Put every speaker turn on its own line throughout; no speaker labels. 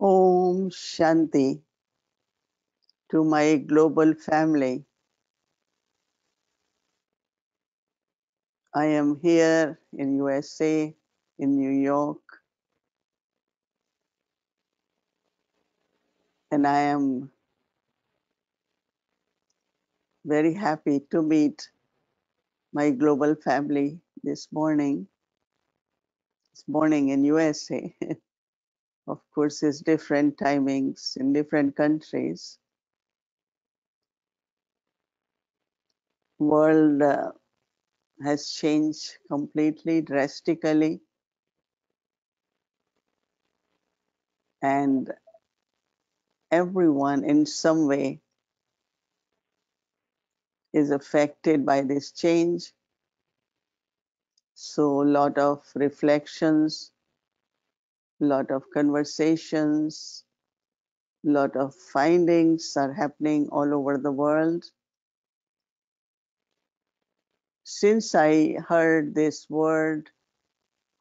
Om Shanti to my global family. I am here in USA, in New York, and I am very happy to meet my global family this morning. This morning in USA. Of course, it's different timings in different countries. World has changed completely, drastically, and everyone in some way is affected by this change. So a lot of reflections, a lot of conversations, a lot of findings are happening all over the world. Since I heard this word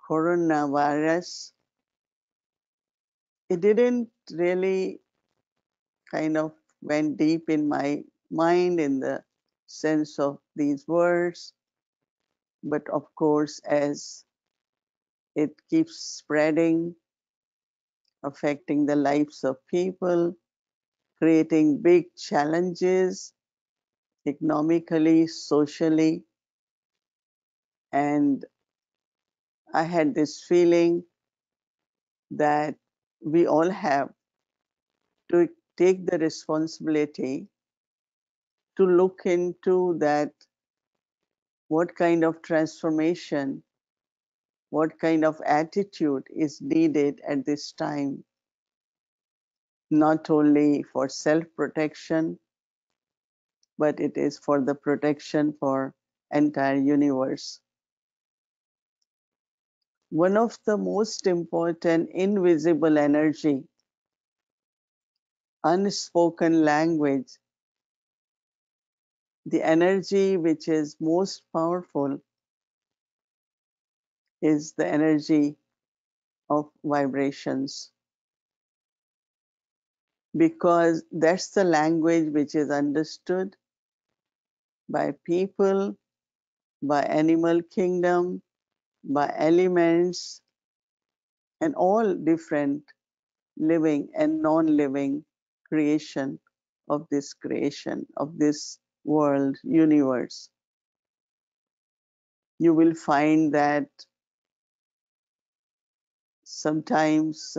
coronavirus, it didn't really kind of went deep in my mind in the sense of these words. But of course, as it keeps spreading, affecting the lives of people, creating big challenges economically, socially, and I had this feeling that we all have to take the responsibility to look into that what kind of transformation, what kind of attitude is needed at this time, not only for self-protection, but it is for the protection for entire universe. One of the most important invisible energy, unspoken language, the energy which is most powerful is the energy of vibrations, because that's the language which is understood by people, by animal kingdom, by elements, and all different living and non-living creation of this world, universe. You will find that sometimes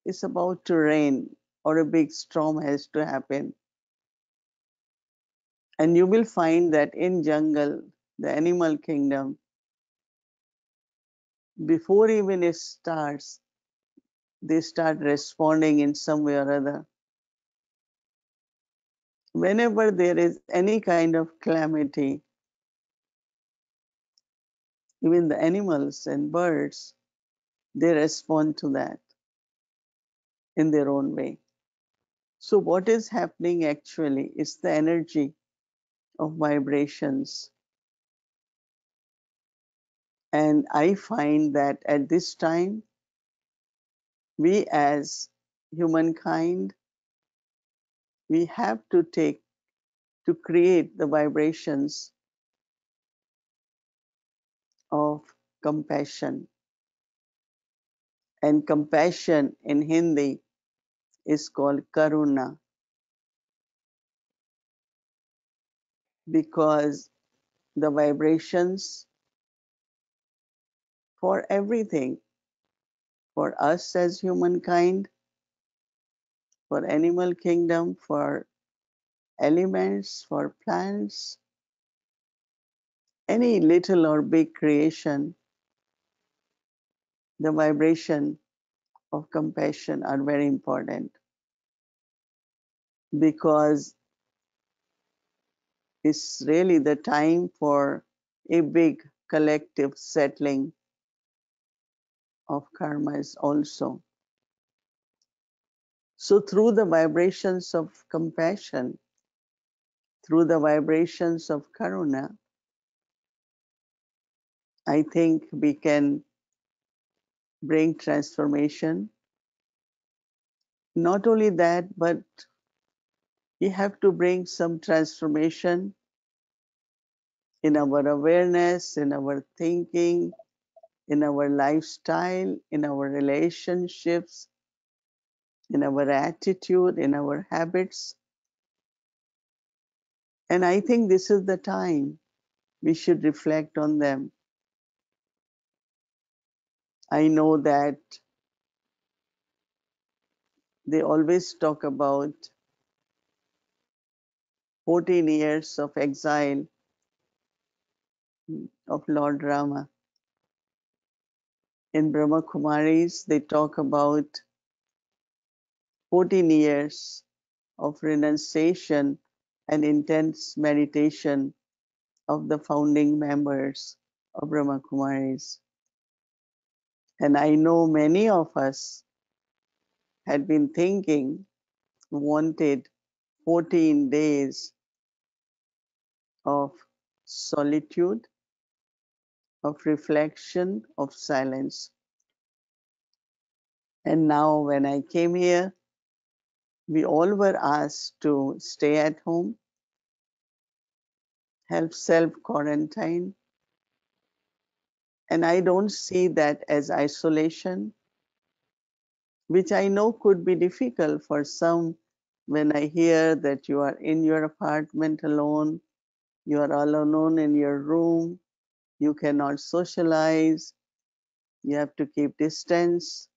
it's about to rain or a big storm has to happen. And you will find that in jungle, the animal kingdom, before even it starts, they start responding in some way or other. Whenever there is any kind of calamity, even the animals and birds, they respond to that in their own way. So what is happening actually is the energy of vibrations. And I find that at this time, we as humankind, we have to create the vibrations of compassion. And compassion in Hindi is called Karuna, because the vibrations for everything, for us as humankind, for animal kingdom, for elements, for plants, any little or big creation, the vibration of compassion are very important, because it's really the time for a big collective settling of karmas also. So through the vibrations of compassion, through the vibrations of Karuna, I think we can bring transformation not only that, but we have to bring some transformation in our awareness, in our thinking, in our lifestyle, in our relationships, in our attitude, in our habits. And I think this is the time we should reflect on them. I know that they always talk about 14 years of exile of Lord Rama. In Brahma Kumaris, they talk about 14 years of renunciation and intense meditation of the founding members of Brahma Kumaris. And I know many of us had been thinking, wanted 14 days of solitude, of reflection, of silence. And now, when I came here, we all were asked to stay at home, help self quarantine. And I don't see that as isolation, which I know could be difficult for some when I hear that you are in your apartment alone, you are all alone in your room, you cannot socialize, you have to keep distance.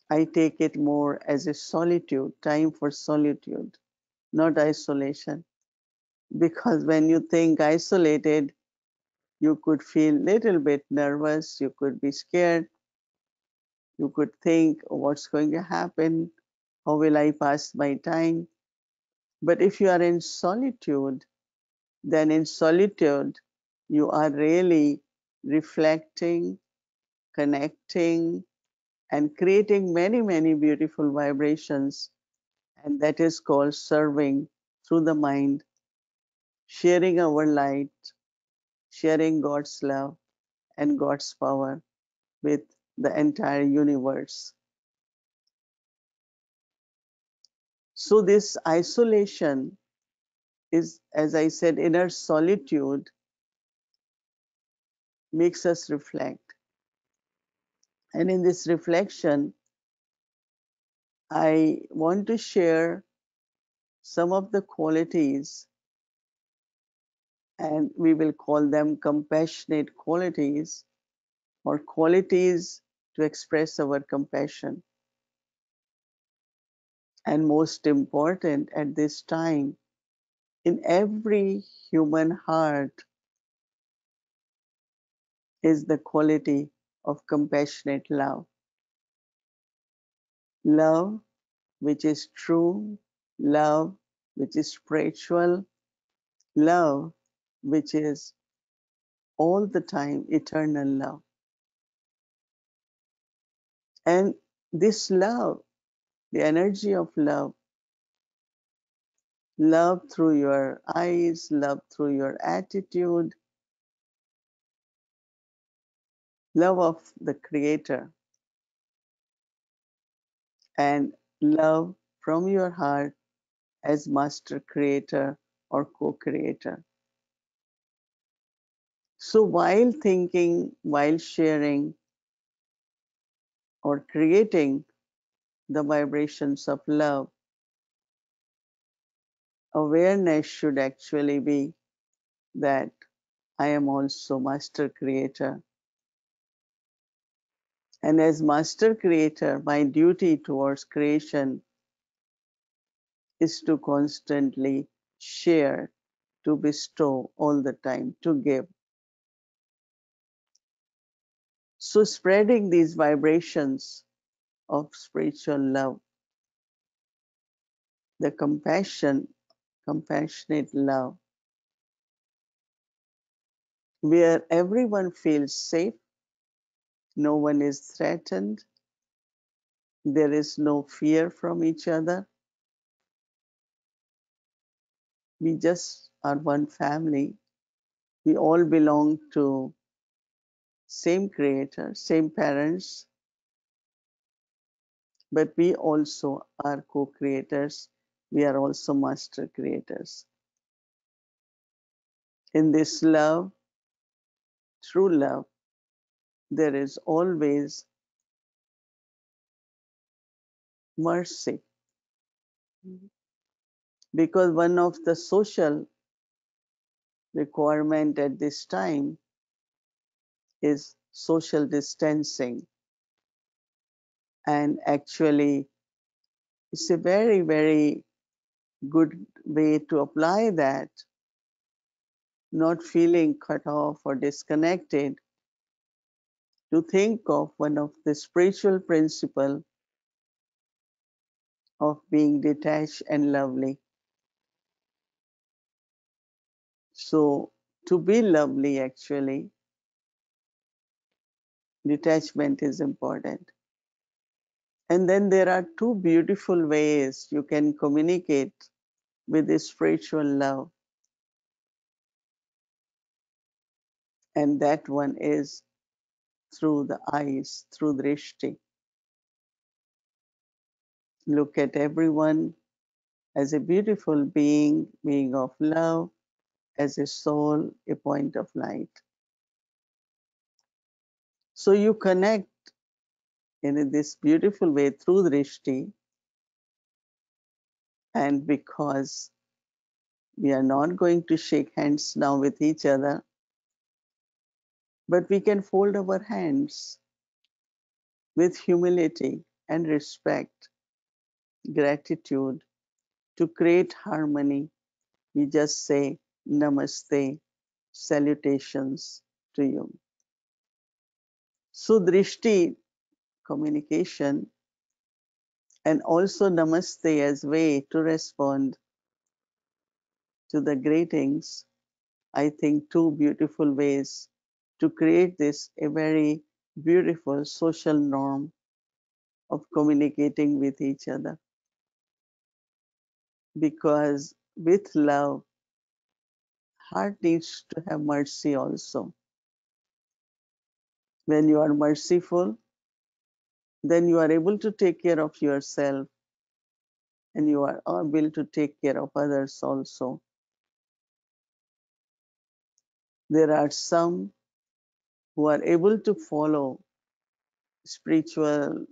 I take it more as a solitude, time for solitude, not isolation. Because when you think isolated, you could feel little bit nervous, you could be scared, you could think, "Oh, what's going to happen? How will I pass my time?" But if you are in solitude, then in solitude, you are really reflecting, connecting, and creating many, many beautiful vibrations. And that is called serving through the mind, sharing our light, sharing God's love and God's power with the entire universe. So, this isolation is, as I said, inner solitude makes us reflect. And in this reflection, I want to share some of the qualities, and we will call them compassionate qualities or qualities to express our compassion. And most important at this time, in every human heart is the quality of compassionate love. Love which is true, love which is spiritual, love which is all the time eternal love. And this love, the energy of love, love through your eyes, love through your attitude, love of the Creator, and love from your heart as Master Creator or Co-Creator. So while thinking, while sharing, or creating the vibrations of love, awareness should actually be that I am also Master Creator. And as Master Creator, my duty towards creation is to constantly share, to bestow all the time, to give. So spreading these vibrations of spiritual love, the compassion, compassionate love, where everyone feels safe, no one is threatened, there is no fear from each other. We just are one family. We all belong to same creator, same parents, but we also are co-creators. We are also master creators. In this love, true love, there is always mercy, because one of the social requirement at this time is social distancing, and actually it's a very, very good way to apply that, not feeling cut off or disconnected, to think of one of the spiritual principle of being detached and lovely. So to be lovely, actually, detachment is important. And then there are two beautiful ways you can communicate with the spiritual love. And that one is through the eyes, through drishti. Look at everyone as a beautiful being, being of love, as a soul, a point of light. So you connect in this beautiful way through drishti, and because we are not going to shake hands now with each other, but we can fold our hands with humility and respect, gratitude, to create harmony. We just say namaste, salutations to you. So drishti, communication, and also namaste as way to respond to the greetings. I think two beautiful ways to create this a very beautiful social norm of communicating with each other. Because with love, heart needs to have mercy also. When you are merciful, then you are able to take care of yourself, and you are able to take care of others also. There are some who are able to follow spiritual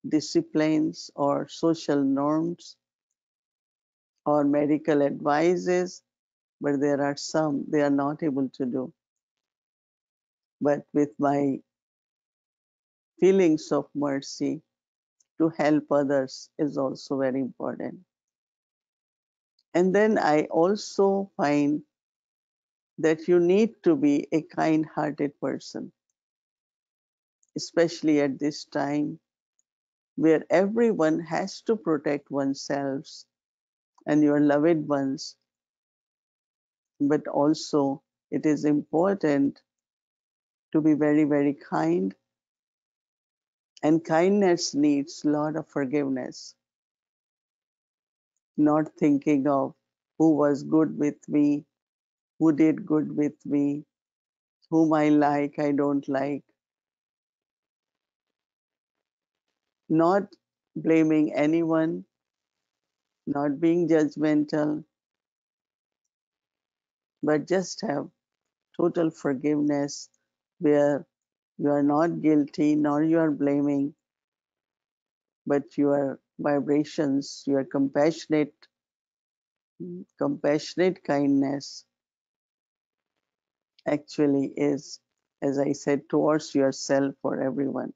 disciplines or social norms or medical advices, but there are some they are not able to do. But with my feelings of mercy, to help others is also very important. And then I also find that you need to be a kind hearted person, especially at this time where everyone has to protect oneself and your loved ones, but also it is important to be very, very kind. And kindness needs a lot of forgiveness, not thinking of who was good with me, who did good with me, whom I like, I don't like, not blaming anyone, not being judgmental, but just have total forgiveness where you are not guilty nor you are blaming, but your vibrations, your compassionate kindness actually is, as I said, towards yourself or everyone.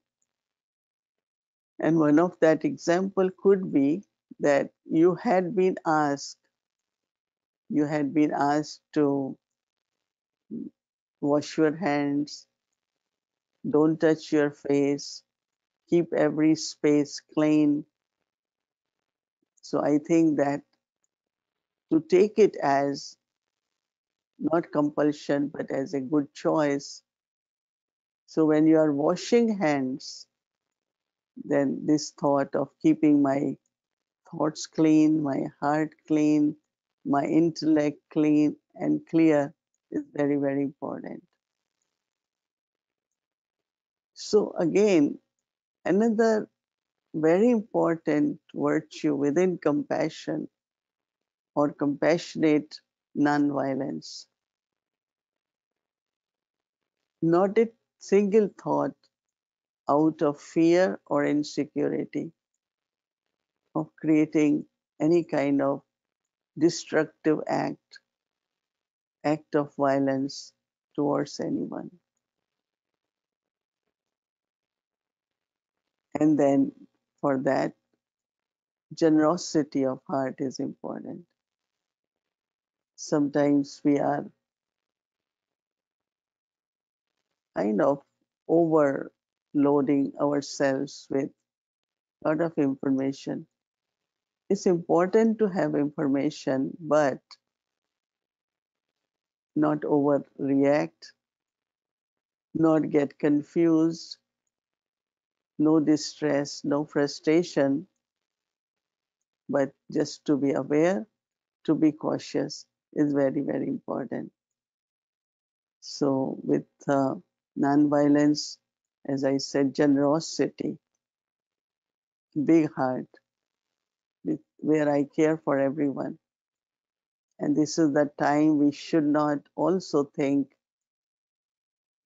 And one of that example could be that you had been asked to wash your hands, don't touch your face, keep every space clean. So I think that to take it as not compulsion, but as a good choice. So when you are washing hands, then this thought of keeping my thoughts clean, my heart clean, my intellect clean and clear is very, very important. So again, another very important virtue within compassion or compassionate non-violence. Not a single thought out of fear or insecurity of creating any kind of destructive act of violence towards anyone. And then for that, generosity of heart is important. Sometimes we are kind of overloading ourselves with a lot of information. It's important to have information, but not overreact, not get confused, no distress, no frustration, but just to be aware, to be cautious is very, very important. So, with non-violence, as I said, generosity, big heart, where I care for everyone. And this is the time we should not also think,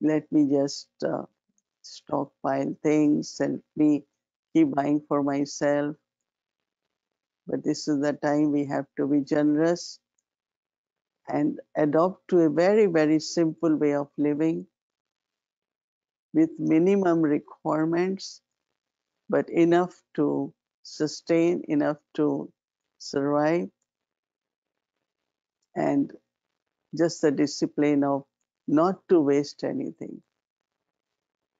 let me just stockpile things and me keep buying for myself. But this is the time we have to be generous and adopt to a very, very simple way of living with minimum requirements, but enough to sustain, enough to survive, and just the discipline of not to waste anything.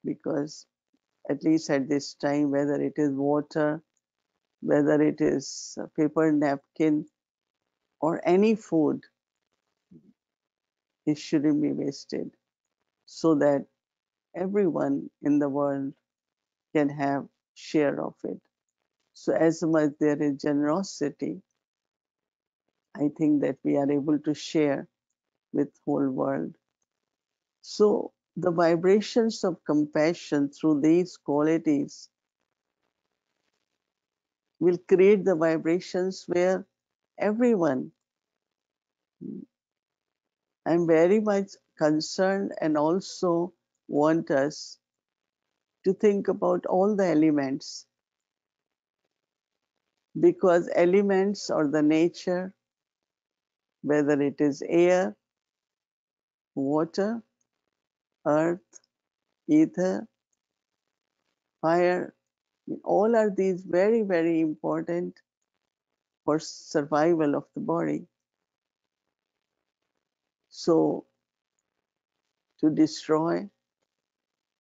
Because at least at this time, whether it is water, whether it is a paper napkin, or any food, it shouldn't be wasted so that everyone in the world can have share of it. So as much there is generosity, I think that we are able to share with whole world. So the vibrations of compassion through these qualities will create the vibrations where everyone, I'm very much concerned and also want us to think about all the elements, because elements or the nature, whether it is air, water, earth, ether, fire, all are these very, very important for survival of the body. So to destroy,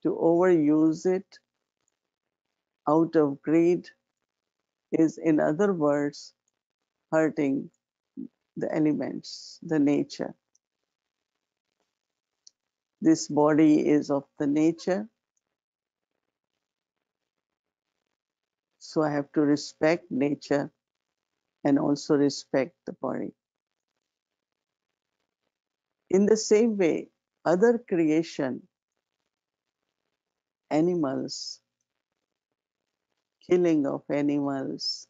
to overuse it out of greed is, in other words, hurting the elements, the nature. This body is of the nature, so I have to respect nature and also respect the body. In the same way, other creation, animals, killing of animals,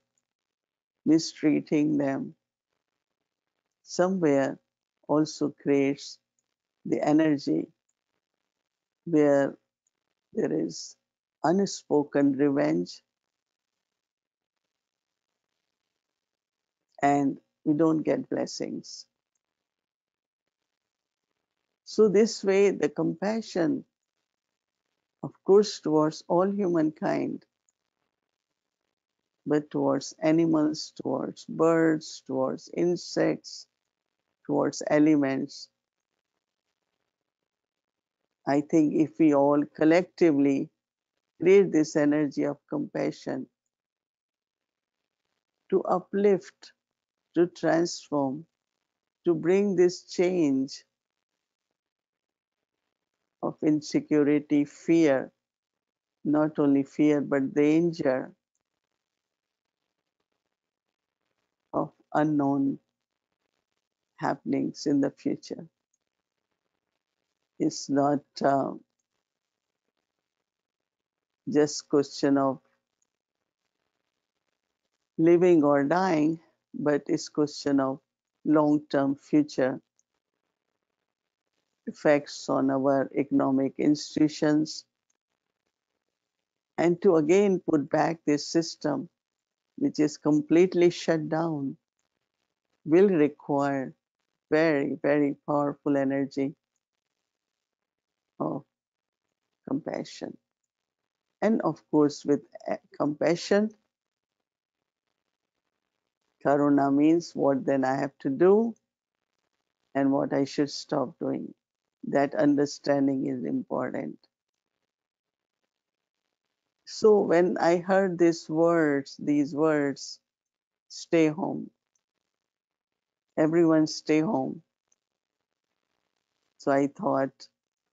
mistreating them, somewhere also creates the energy where there is unspoken revenge, and we don't get blessings. So this way, the compassion, of course, towards all humankind, but towards animals, towards birds, towards insects, towards elements, I think if we all collectively create this energy of compassion to uplift, to transform, to bring this change of insecurity, fear, not only fear, but danger of unknown happenings in the future. It's not just question of living or dying, but it's question of long-term future effects on our economic institutions, and to again put back this system, which is completely shut down, will require very, very powerful energy of compassion. And of course, with compassion, Karuna means what then I have to do and what I should stop doing. That understanding is important. So when I heard these words, stay home, everyone stay home. So I thought,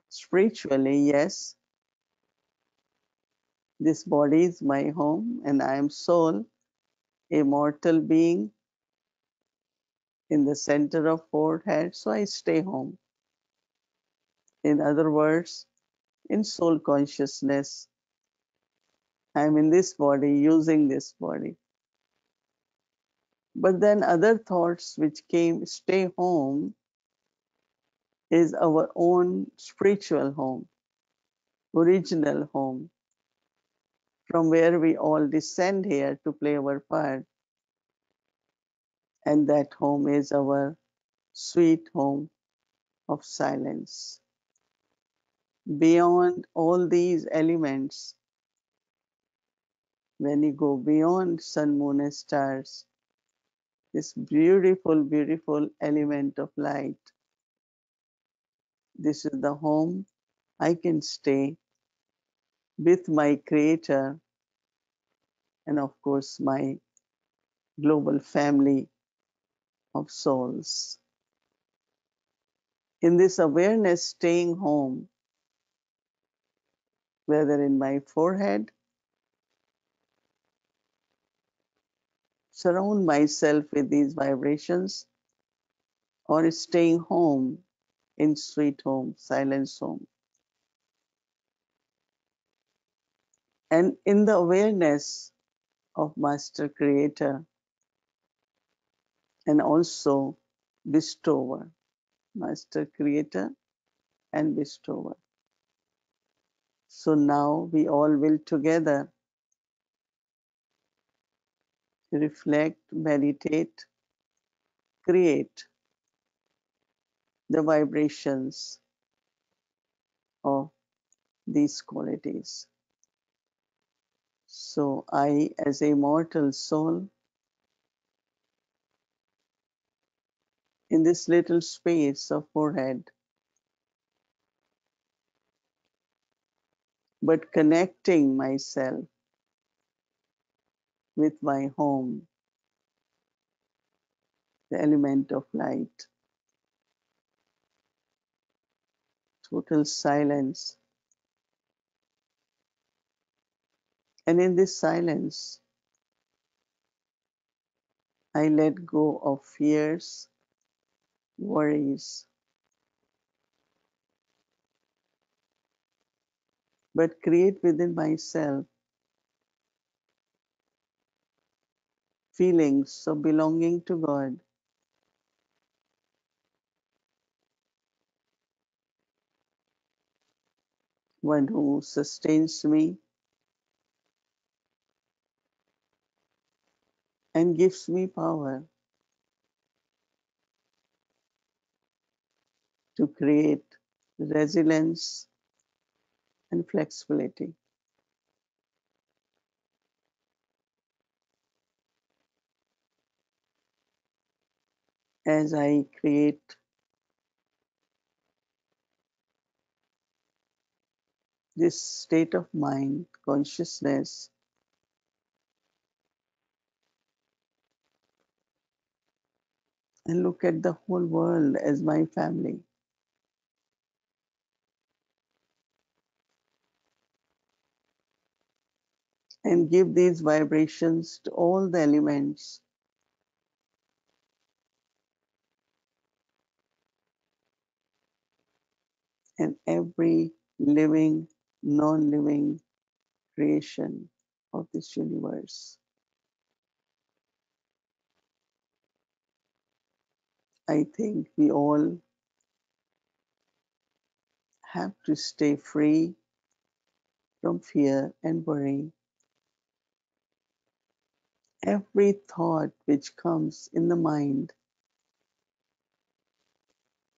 spiritually, yes, this body is my home and I am soul, a mortal being in the center of forehead, so I stay home. In other words, in soul consciousness, I'm in this body, using this body. But then other thoughts which came, stay home is our own spiritual home, original home, from where we all descend here to play our part. And that home is our sweet home of silence. Beyond all these elements, when you go beyond sun, moon, and stars, this beautiful, beautiful element of light, this is the home I can stay with my Creator and, of course, my global family of souls. In this awareness, staying home, whether in my forehead, surround myself with these vibrations, or staying home in sweet home, silence home. And in the awareness of Master Creator and also bestower, Master Creator and bestower. So now we all will together reflect, meditate, create the vibrations of these qualities. So I, as a mortal soul, in this little space of forehead, but connecting myself with my home, the element of light, total silence. And in this silence, I let go of fears, worries, but create within myself feelings of belonging to God, one who sustains me and gives me power to create resilience and flexibility. As I create this state of mind, consciousness, and look at the whole world as my family, and give these vibrations to all the elements and every living, non-living creation of this universe. I think we all have to stay free from fear and worry. Every thought which comes in the mind,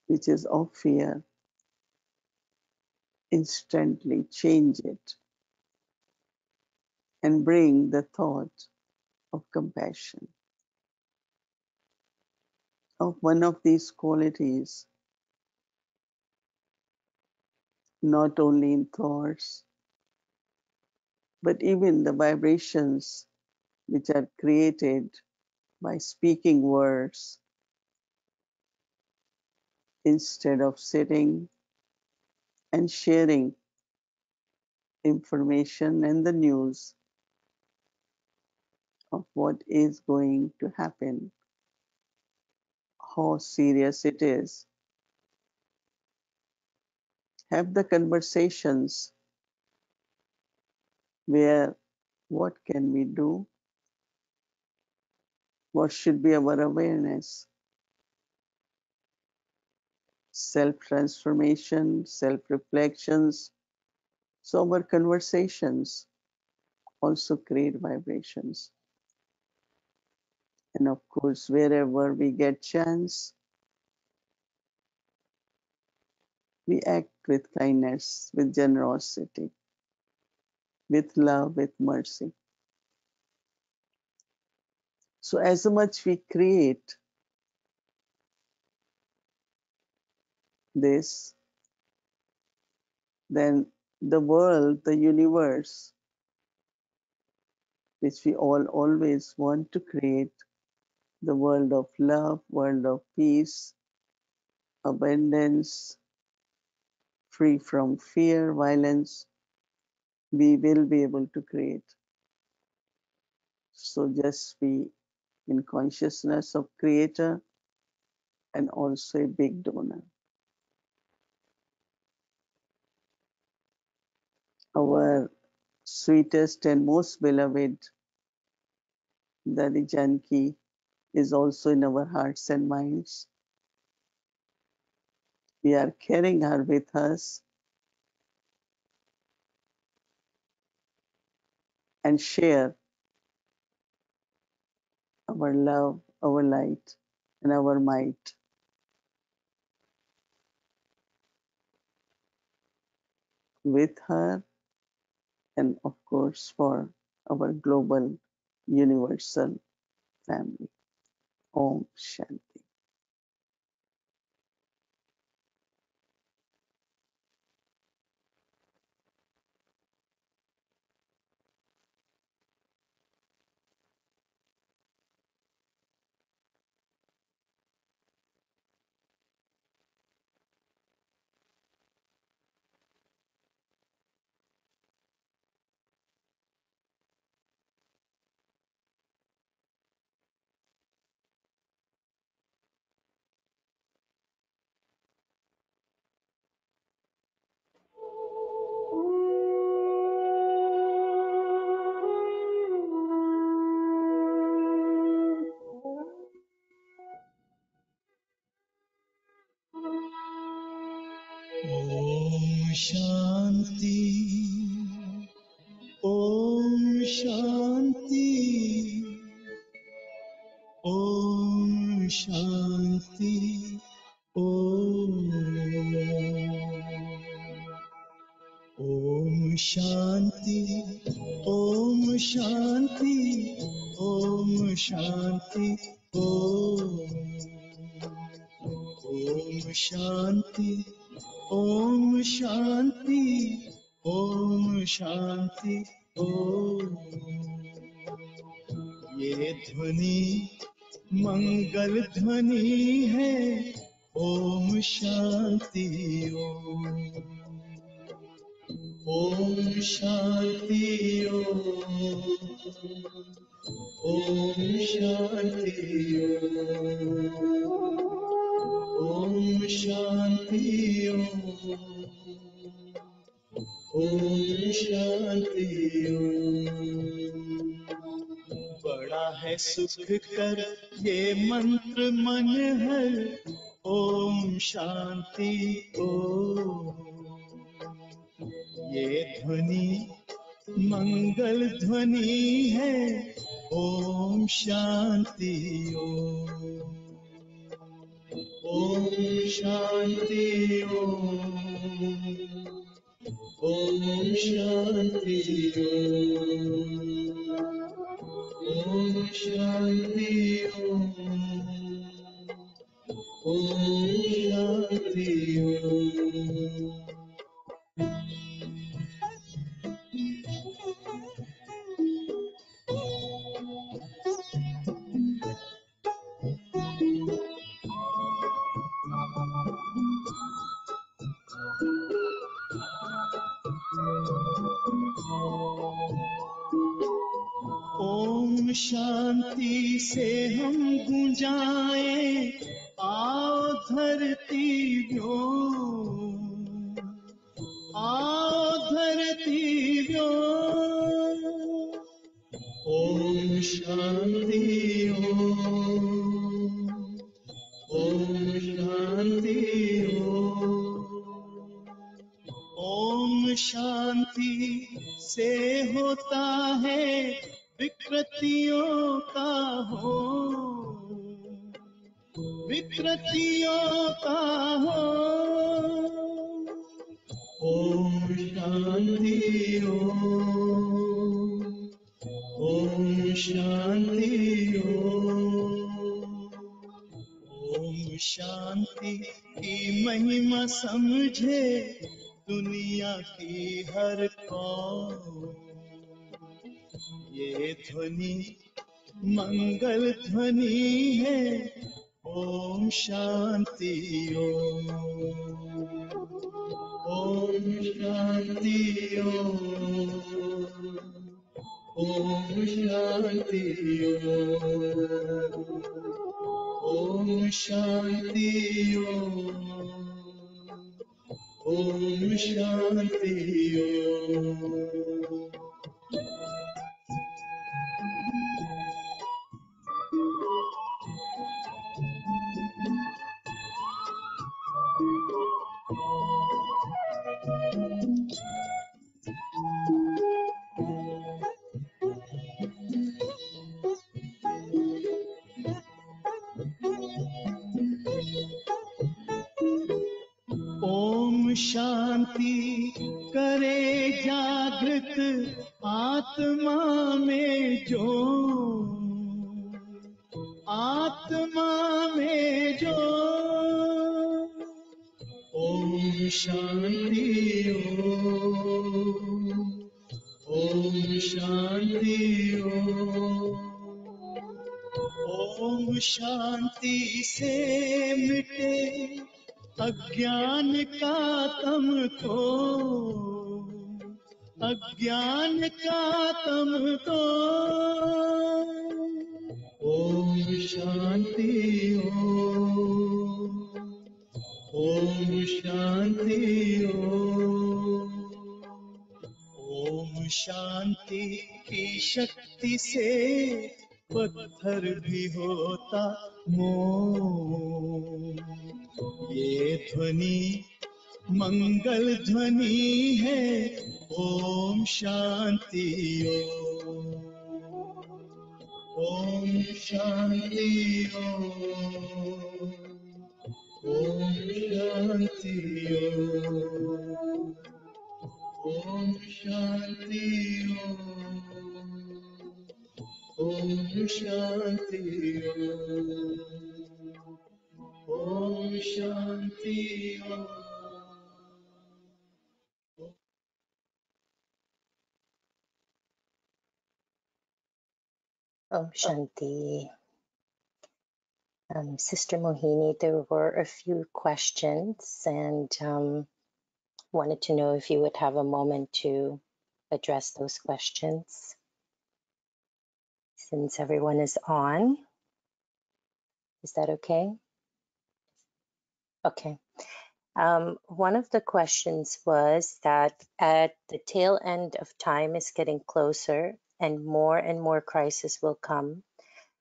which is of fear, instantly change it and bring the thought of compassion, of one of these qualities, not only in thoughts, but even the vibrations which are created by speaking words instead of sitting and sharing information and the news of what is going to happen, how serious it is. Have the conversations where what can we do? What should be our awareness? Self transformation, self reflections. So, our conversations also create vibrations. And of course, wherever we get chance, we act with kindness, with generosity, with love, with mercy. So, as much we create this, then the world, the universe, which we all always want to create, the world of love, world of peace, abundance, free from fear, violence, we will be able to create. So just be in consciousness of creator and also a big donor. Our sweetest and most beloved Dadi Janki is also in our hearts and minds. We are carrying her with us and share our love, our light, and our might with her and of course for our global universal family. Om Shanti.
Om Shanti, Om Shanti, Om Shanti, Om. Om Shanti, Om Shanti, Om Shanti, Om. Om Shanti, Om Shanti, Om Shanti, Om. ये ध्वनि मंगल ध्वनि है, ओम शांति ओम। ओम शांति ओम। ओम शांति ओम। ओम शांति ओम। ओम शांति ओम। बड़ा है सुख कर ये मंत्र मन हर, ओम शांति ओम। ये ध्वनि मंगल ध्वनि है, ओम शांति ओम। ओम शांति ओम। ओम शांति ओम। ओम शांति ओम। ओम शांति ओम। ओम शांति से हम गूंजाएं, आओ धरती व्योम, आओ धरती व्योम। ओम शांति ओम। ओम शांति ओम। ओम शांति से होता है विकृतियों का हो, विकृतियों का हो। ओम शांति ओम। ओम शांति ओम। ओम शांति की महिमा समझे दुनिया की हर कौम। ये ध्वनि मंगल ध्वनि है, ओम शांति ओम। ओम शांति ओम। ओम शांति ओम। ओम शांति ओम। ओम शांति ओम। ओम शांति करे जागृत आत्मा में जो, आत्मा में जो। ओम शांति ओम। ओम शांति ओम। ओम शांति से मिटे अज्ञान का तम को, अज्ञान का तम को। ओम शांति ओम। ओम शांति ओम। ओम शांति की शक्ति से पत्थर भी होता मोम। ये ध्वनि मंगल ध्वनि है, Om Shanti Om. Om Shanti Om. Om Shanti Om. Om Shanti Om. Om Shanti Om. Om Shanti Om.
Om Shanti. Sister Mohini, there were a few questions and wanted to know if you would have a moment to address those questions since everyone is on. Is that okay? Okay. One of the questions was that at the tail end of time is getting closer and more crises will come.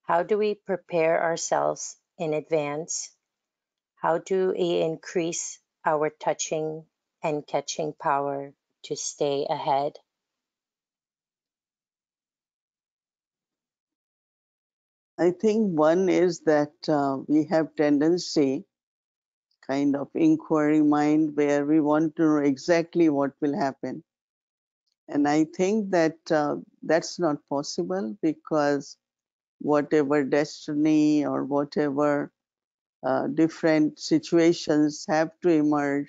How do we prepare ourselves in advance? How do we increase our touching and catching power to stay ahead?
I think one is that we have tendency, kind of inquiry mind, where we want to know exactly what will happen. And I think that that's not possible, because whatever destiny or whatever different situations have to emerge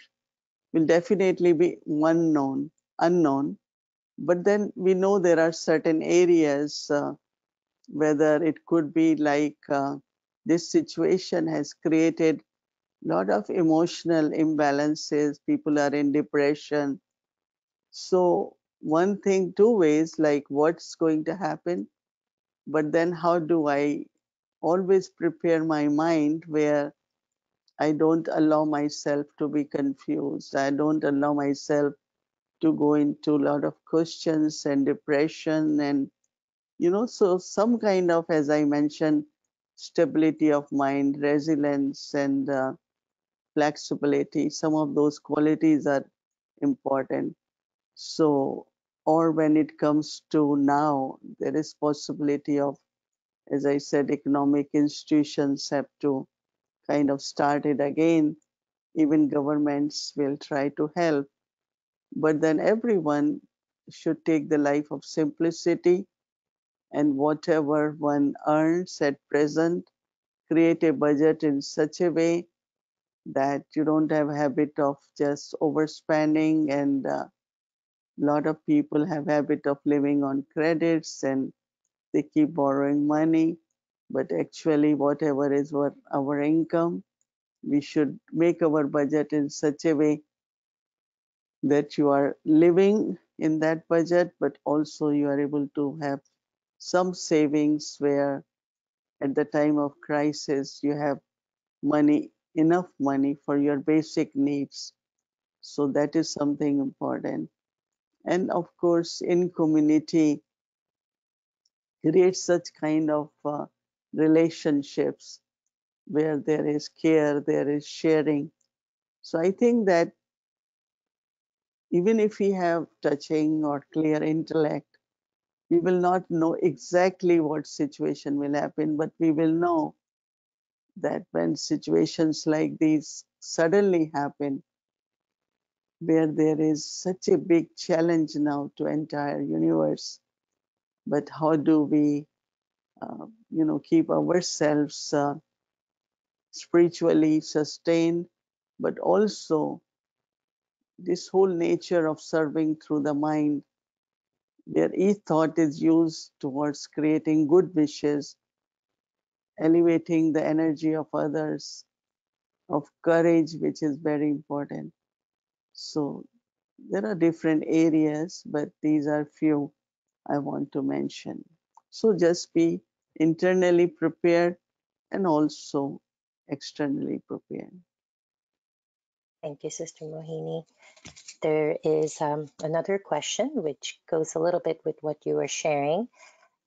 will definitely be unknown. But then we know there are certain areas, whether it could be like this situation has created a lot of emotional imbalances, people are in depression. So one thing, two ways, like what's going to happen, but then how do I always prepare my mind where I don't allow myself to be confused. I don't allow myself to go into a lot of questions and depression, and so some kind of, as I mentioned, stability of mind, resilience, and flexibility. Some of those qualities are important. So, or when it comes to now, there is possibility of, as I said, economic institutions have to kind of start it again. Even governments will try to help, but then everyone should take the life of simplicity, and whatever one earns at present, create a budget in such a way that you don't have a habit of just overspending, and a lot of people have habit of living on credits, and they keep borrowing money. But actually, whatever is what our income, we should make our budget in such a way that you are living in that budget, but also you are able to have some savings where at the time of crisis you have money, enough money for your basic needs. So that is something important. And of course, in community, create such kind of relationships where there is care, there is sharing. So I think that even if we have touching or clear intellect, we will not know exactly what situation will happen, but we will know that when situations like these suddenly happen, where there is such a big challenge now to entire universe, but how do we, keep ourselves spiritually sustained, but also this whole nature of serving through the mind, where each thought is used towards creating good wishes, elevating the energy of others, of courage, which is very important. So there are different areas, but these are few I want to mention. So just be internally prepared and also externally prepared.
Thank you, Sister Mohini. There is another question which goes a little bit with what you were sharing.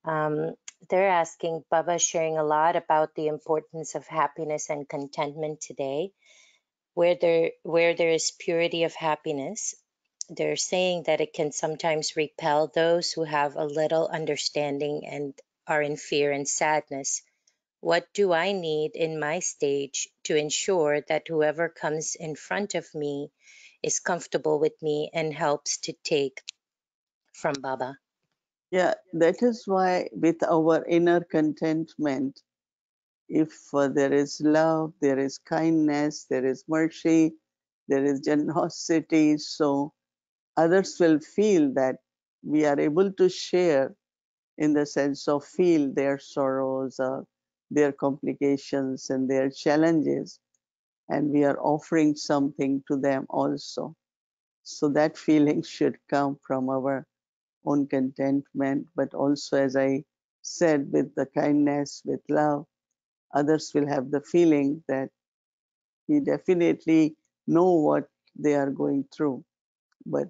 Um, they're asking, Baba sharing a lot about the importance of happiness and contentment today. Where there is purity of happiness, they're saying that it can sometimes repel those who have a little understanding and are in fear and sadness. What do I need in my stage to ensure that whoever comes in front of me is comfortable with me and helps to take from Baba?
Yeah, that is why with our inner contentment, if there is love, there is kindness, there is mercy, there is generosity, so others will feel that we are able to share, in the sense of feel their sorrows, their complications, and their challenges, and we are offering something to them also. So that feeling should come from our own contentment, but also, as I said, with the kindness, with love, others will have the feeling that we definitely know what they are going through, but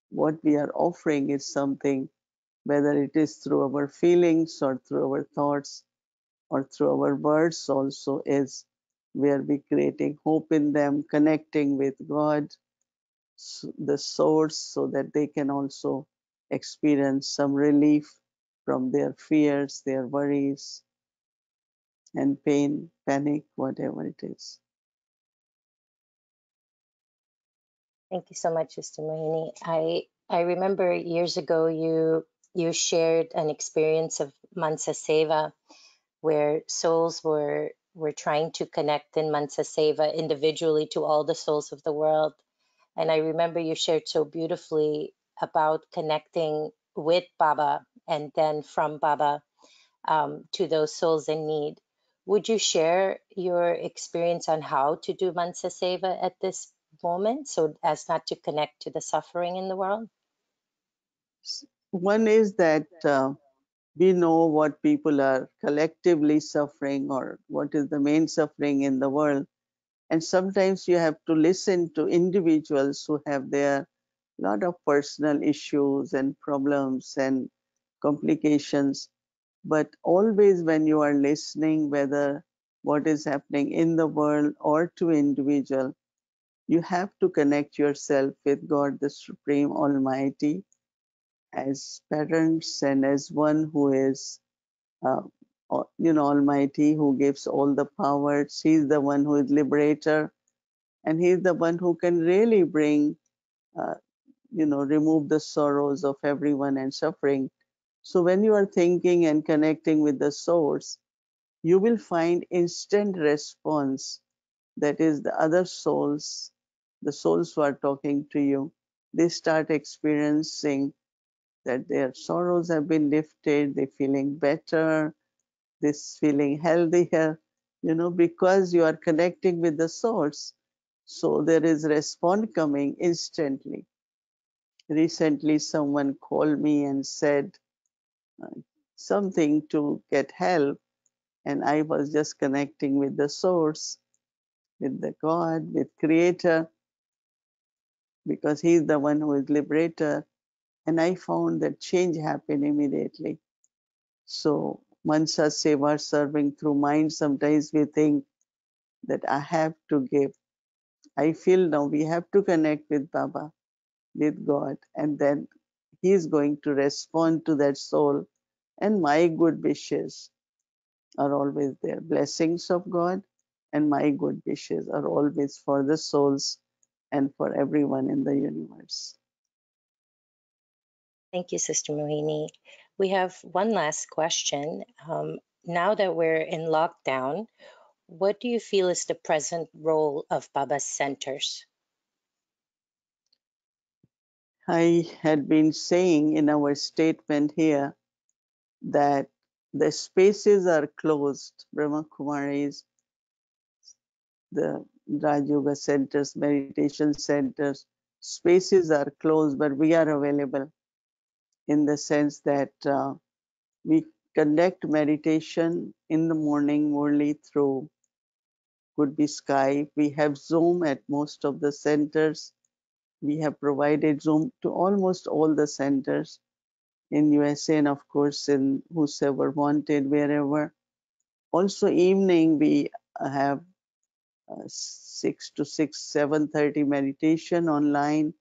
what we are offering is something, whether it is through our feelings or through our thoughts, or through our words also is where we creating hope in them, connecting with God, the source, so that they can also experience some relief from their fears, their worries, and pain, panic, whatever it is.
Thank you so much, Sister Mohini. I remember years ago you shared an experience of Mansa Seva where souls were trying to connect in Mansa Seva individually to all the souls of the world. And I remember you shared so beautifully about connecting with Baba and then from Baba to those souls in need. Would you share your experience on how to do Mansa Seva at this moment so as not to connect to the suffering in the world?
One is that we know what people are collectively suffering or what is the main suffering in the world. And sometimes you have to listen to individuals who have their lot of personal issues and problems and complications. But always when you are listening, whether what is happening in the world or to individual, you have to connect yourself with God, the Supreme Almighty, as parents and as one who is, uh, Almighty, who gives all the powers. He's the one who is liberator, and he's the one who can really bring, uh, remove the sorrows of everyone and suffering. So when you are thinking and connecting with the source, you will find instant response. That is, the other souls, the souls who are talking to you, they start experiencing that their sorrows have been lifted, they're feeling better, this feeling healthier, because you are connecting with the source. So there is response coming instantly. Recently, someone called me and said uh, something to get help, and I was just connecting with the source, with the God, with Creator, because He's the one who is liberator. And I found that change happened immediately. So Mansa Seva, serving through mind, sometimes we think that I have to give. I feel now we have to connect with Baba, with God, and then He is going to respond to that soul. And my good wishes are always there. Blessings of God and my good wishes are always for the souls and for everyone in the universe.
Thank you, Sister Mohini. We have one last question. Now that we're in lockdown, what do you feel is the present role of Baba's centers?
I had been saying in our statement here that the spaces are closed. Brahma Kumaris, the Raj Yoga centers, meditation centers, spaces are closed, but we are available in the sense that we conduct meditation in the morning only through, could be Skype. We have Zoom at most of the centers. We have provided Zoom to almost all the centers in USA and of course in whosoever wanted, wherever. Also evening we have 6 to 6, 7:30 meditation online.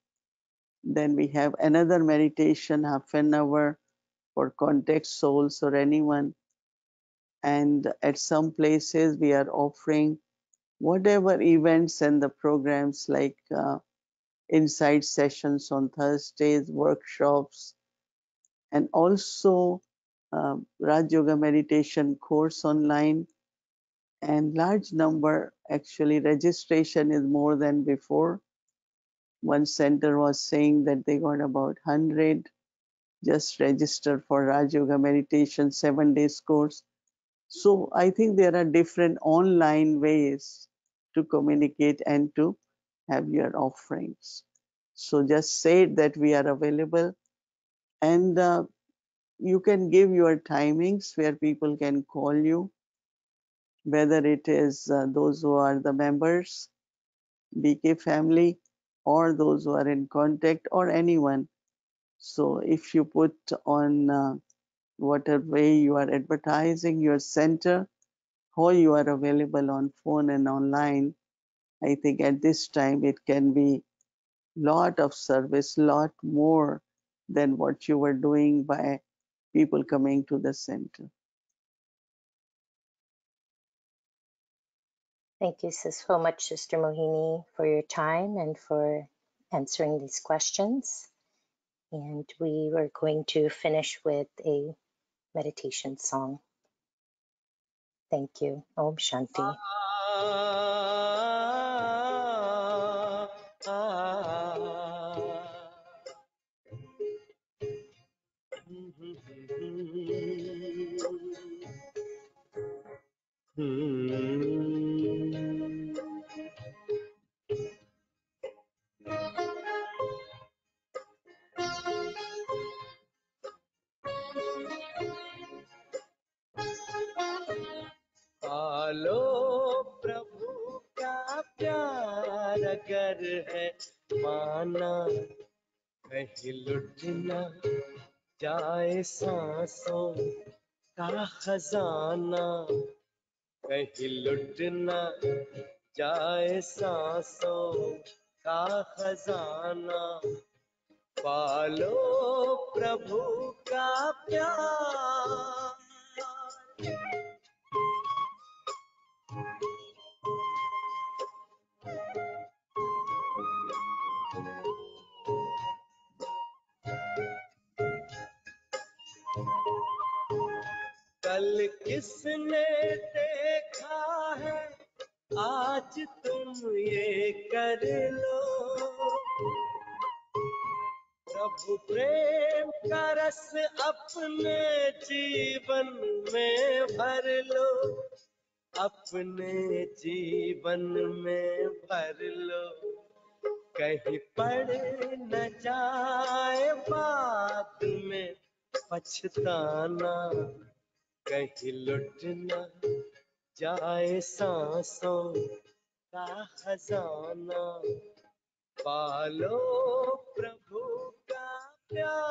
Then we have another meditation, half an hour for contact souls or anyone. And at some places we are offering whatever events and the programs like insight sessions on Thursdays, workshops, and also Raj Yoga meditation course online. And large number, actually registration is more than before. One center was saying that they got about 100 just registered for Raj Yoga meditation 7 days course. So I think there are different online ways to communicate and to have your offerings. So just say that we are available, and you can give your timings where people can call you, whether it is those who are the members, BK family, or those who are in contact, or anyone. So if you put on whatever way you are advertising your center, how you are available on phone and online, I think at this time it can be lot of service, lot more than what you were doing by people coming to the center.
Thank you so much, Sister Mohini, for your time and for answering these questions. And we are going to finish with a meditation song. Thank you. Om Shanti.
पालो प्रभु का प्यार अगर है माना, कहीं लुट न जाए सांसों का खजाना, कहीं लुट न जाए सांसों का खजाना। पालो प्रभु का प्यार। कल किसने देखा है, आज तुम ये कर लो। प्रभु प्रेम का रस अपने जीवन में भर लो, अपने जीवन में भर लो। कहीं पड़ न जाए बाद में पछताना, कहीं लुट न जाए सांसों का खजाना। पालो प्रभु का प्यार।